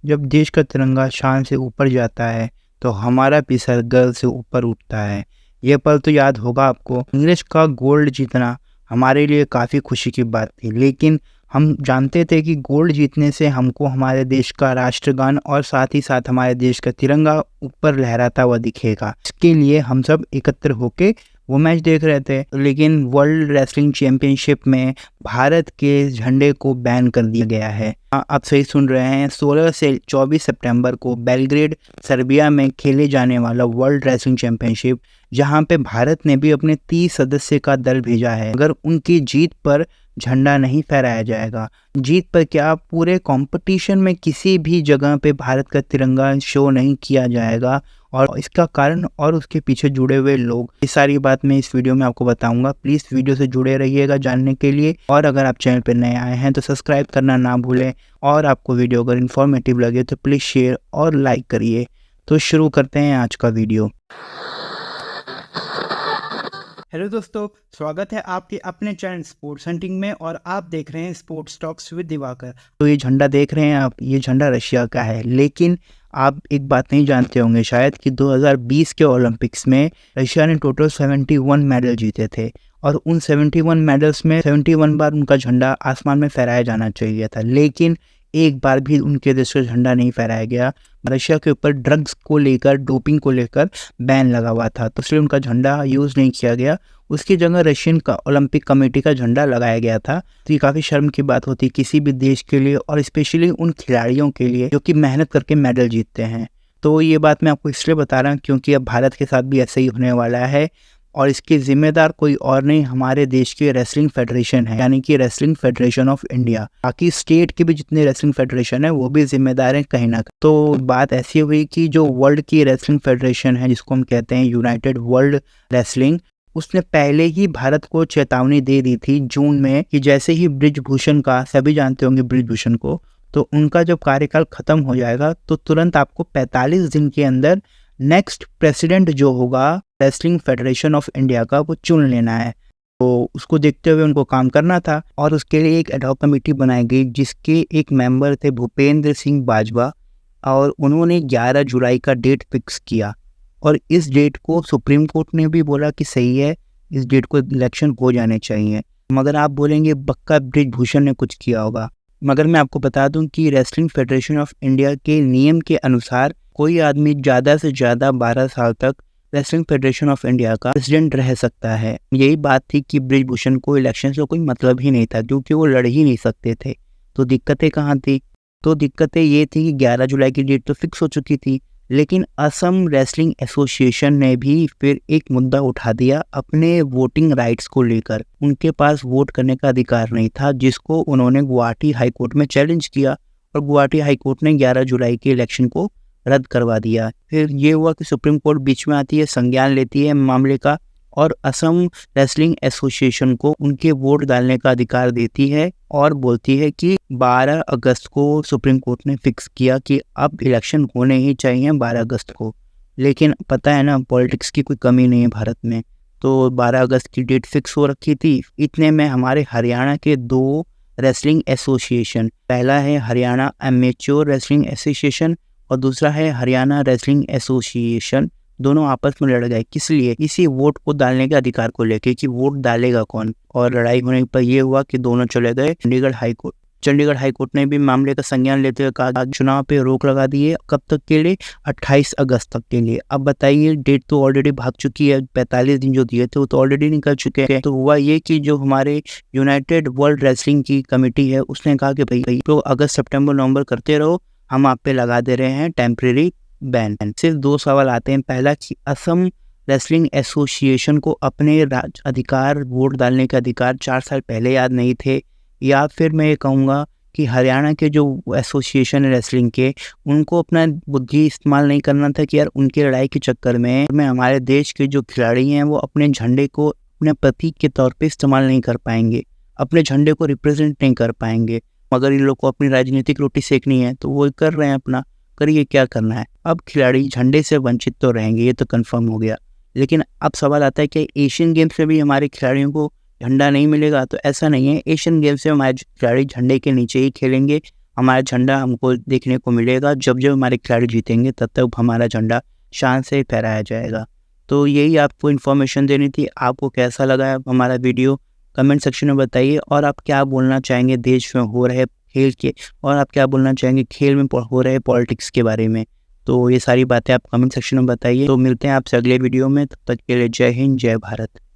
जब देश का तिरंगा शान से ऊपर जाता है तो हमारा भी सर गर्व से ऊपर उठता है। ये पल तो याद होगा आपको। इंग्लिश का गोल्ड जीतना हमारे लिए काफ़ी खुशी की बात थी, लेकिन हम जानते थे कि गोल्ड जीतने से हमको हमारे देश का राष्ट्रगान और साथ ही साथ हमारे देश का तिरंगा ऊपर लहराता हुआ दिखेगा। इसके लिए हम सब एकत्र होके वो मैच देख रहे थे, लेकिन वर्ल्ड रेसलिंग चैंपियनशिप में भारत के झंडे को बैन कर दिया गया है। आप सही सुन रहे हैं, 16 से 24 सितंबर को बेलग्रेड सर्बिया में खेले जाने वाला वर्ल्ड रेसलिंग चैंपियनशिप, जहां पे भारत ने भी अपने 30 सदस्य का दल भेजा है। अगर उनकी जीत पर झंडा नहीं फहराया जाएगा, जीत पर क्या पूरे कंपटीशन में किसी भी जगह पे भारत का तिरंगा शो नहीं किया जाएगा, और इसका कारण और उसके पीछे जुड़े हुए लोग, ये सारी बात मैं इस वीडियो में आपको बताऊंगा। प्लीज़ वीडियो से जुड़े रहिएगा जानने के लिए, और अगर आप चैनल पर नए आए हैं तो सब्सक्राइब करना ना भूलें, और आपको वीडियो अगर इन्फॉर्मेटिव लगे तो प्लीज़ शेयर और लाइक करिए। तो शुरू करते हैं आज का वीडियो। हेलो दोस्तों, स्वागत है आपके अपने चैनल स्पोर्ट्स हंटिंग में, और आप देख रहे हैं स्पोर्ट्स टॉक्स विद दिवाकर। तो ये झंडा देख रहे हैं आप, ये झंडा रशिया का है, लेकिन आप एक बात नहीं जानते होंगे शायद कि 2020 के ओलंपिक्स में रशिया ने टोटल 71 मेडल जीते थे, और उन 71 मेडल्स में 71 बार उनका झंडा आसमान में फहराया जाना चाहिए था, लेकिन एक बार भी उनके देश का झंडा नहीं फहराया गया। रशिया के ऊपर ड्रग्स को लेकर, डोपिंग को लेकर बैन लगा हुआ था, तो इसलिए उनका झंडा यूज़ नहीं किया गया। उसकी जगह रशियन का ओलंपिक कमेटी का झंडा लगाया गया था। तो ये काफ़ी शर्म की बात होती है किसी भी देश के लिए, और स्पेशली उन खिलाड़ियों के लिए जो कि मेहनत करके मेडल जीतते हैं। तो ये बात मैं आपको इसलिए बता रहा हूँ क्योंकि अब भारत के साथ भी ऐसा ही होने वाला है, और इसके जिम्मेदार कोई और नहीं, हमारे देश के रेसलिंग फेडरेशन है, यानी कि रेसलिंग फेडरेशन ऑफ इंडिया। बाकी स्टेट के भी जितने रेसलिंग फेडरेशन है वो भी जिम्मेदार हैं कहीं ना कहीं। तो बात ऐसी हुई कि जो वर्ल्ड की रेसलिंग फेडरेशन है, जिसको हम कहते हैं यूनाइटेड वर्ल्ड रेसलिंग, उसने पहले ही भारत को चेतावनी दे दी थी जून में कि जैसे ही बृजभूषण का, सभी जानते होंगे बृजभूषण को, तो उनका जब कार्यकाल खत्म हो जाएगा तो तुरंत आपको 45 दिन के अंदर नेक्स्ट प्रेसिडेंट जो होगा रेसलिंग फेडरेशन ऑफ इंडिया का, वो चुन लेना है। तो उसको देखते हुए उनको काम करना था, और उसके लिए एक एडहॉक कमेटी बनाई गई जिसके एक मेंबर थे भूपेंद्र सिंह बाजवा, और उन्होंने 11 जुलाई का डेट फिक्स किया, और इस डेट को सुप्रीम कोर्ट ने भी बोला कि सही है, इस डेट को इलेक्शन हो जाने चाहिए। मगर आप बोलेंगे पक्का बृजभूषण ने कुछ किया होगा, मगर मैं आपको बता दूं कि रेसलिंग फेडरेशन ऑफ इंडिया के नियम के अनुसार कोई आदमी ज़्यादा से ज़्यादा 12 साल तक रेसलिंग फेडरेशन ऑफ इंडिया का प्रेसिडेंट रह सकता है। यही बात थी कि बृजभूषण को इलेक्शन से कोई मतलब ही नहीं था, क्योंकि वो लड़ ही नहीं सकते थे। तो दिक्कतें कहाँ थी? तो दिक्कतें ये थी कि 11 जुलाई की डेट तो फिक्स हो चुकी थी, लेकिन असम रेसलिंग एसोसिएशन ने भी फिर एक मुद्दा उठा दिया अपने वोटिंग राइट्स को लेकर। उनके पास वोट करने का अधिकार नहीं था, जिसको उन्होंने गुवाहाटी हाई कोर्ट में चैलेंज किया, और गुवाहाटी हाई कोर्ट ने 11 जुलाई के इलेक्शन को रद्द करवा दिया। फिर ये हुआ कि सुप्रीम कोर्ट बीच में आती है, संज्ञान लेती है मामले का, और असम रेसलिंग एसोसिएशन को उनके वोट डालने का अधिकार देती है, और बोलती है कि 12 अगस्त को सुप्रीम कोर्ट ने फिक्स किया कि अब इलेक्शन होने ही चाहिए 12 अगस्त को। लेकिन पता है ना, पॉलिटिक्स की कोई कमी नहीं है भारत में, तो 12 अगस्त की डेट फिक्स हो रखी थी। इतने में हमारे हरियाणा के 2 रेसलिंग एसोसिएशन, पहला है हरियाणा एमेच्योर रेसलिंग एसोसिएशन और दूसरा है हरियाणा रेसलिंग एसोसिएशन, दोनों आपस में लड़ गए। किस लिए? इसी वोट को डालने के अधिकार को लेके कि वोट डालेगा कौन, और लड़ाई होने पर यह हुआ कि दोनों चले गए Chandigarh high court. Chandigarh high court ने भी मामले का संज्ञान लेते हुए कहा चुनाव पे रोक लगा दी है। कब तक के लिए? 28 अगस्त तक के लिए। अब बताइए, डेट तो ऑलरेडी भाग चुकी है, 45 दिन जो दिए थे वो तो ऑलरेडी निकल चुके हैं। तो हुआ ये कि जो हमारे यूनाइटेड वर्ल्ड रेसलिंग की कमेटी है, उसने कहा कि भाई तो अगस्त सितंबर नवंबर करते रहो, हम आप पे लगा दे रहे हैं टेम्परेरी बैन। सिर्फ 2 सवाल आते हैं। पहला कि असम रेसलिंग एसोसिएशन को अपने अधिकार, वोट डालने के अधिकार 4 साल पहले याद नहीं थे, या फिर मैं ये कहूँगा कि हरियाणा के जो एसोसिएशन है रेसलिंग के, उनको अपना बुद्धि इस्तेमाल नहीं करना था कि यार उनकी लड़ाई के चक्कर में हमारे देश के जो खिलाड़ी हैं वो अपने झंडे को अपने प्रतीक के तौर पे इस्तेमाल नहीं कर पाएंगे, अपने झंडे को रिप्रेजेंट नहीं कर पाएंगे। मगर इन लोग को अपनी राजनीतिक रोटी सेकनी है तो वो कर रहे हैं अपना, करिए क्या करना है। अब खिलाड़ी झंडे से वंचित तो रहेंगे, ये तो कंफर्म हो गया, लेकिन अब सवाल आता है कि एशियन गेम्स में भी हमारे खिलाड़ियों को झंडा नहीं मिलेगा? तो ऐसा नहीं है, एशियन गेम्स में हमारे खिलाड़ी झंडे के नीचे ही खेलेंगे, हमारा झंडा हमको देखने को मिलेगा। जब जब हमारे खिलाड़ी जीतेंगे तब तक हमारा झंडा शान से फहराया जाएगा। तो यही आपको इन्फॉर्मेशन देनी थी। आपको कैसा लगा हमारा वीडियो कमेंट सेक्शन में बताइए, और आप क्या बोलना चाहेंगे देश में हो रहे खेल के, और आप क्या बोलना चाहेंगे खेल में हो रहे पॉलिटिक्स के बारे में। तो ये सारी बातें आप कमेंट सेक्शन में बताइए। तो मिलते हैं आपसे अगले वीडियो में, तब तक के लिए जय हिंद, जय भारत।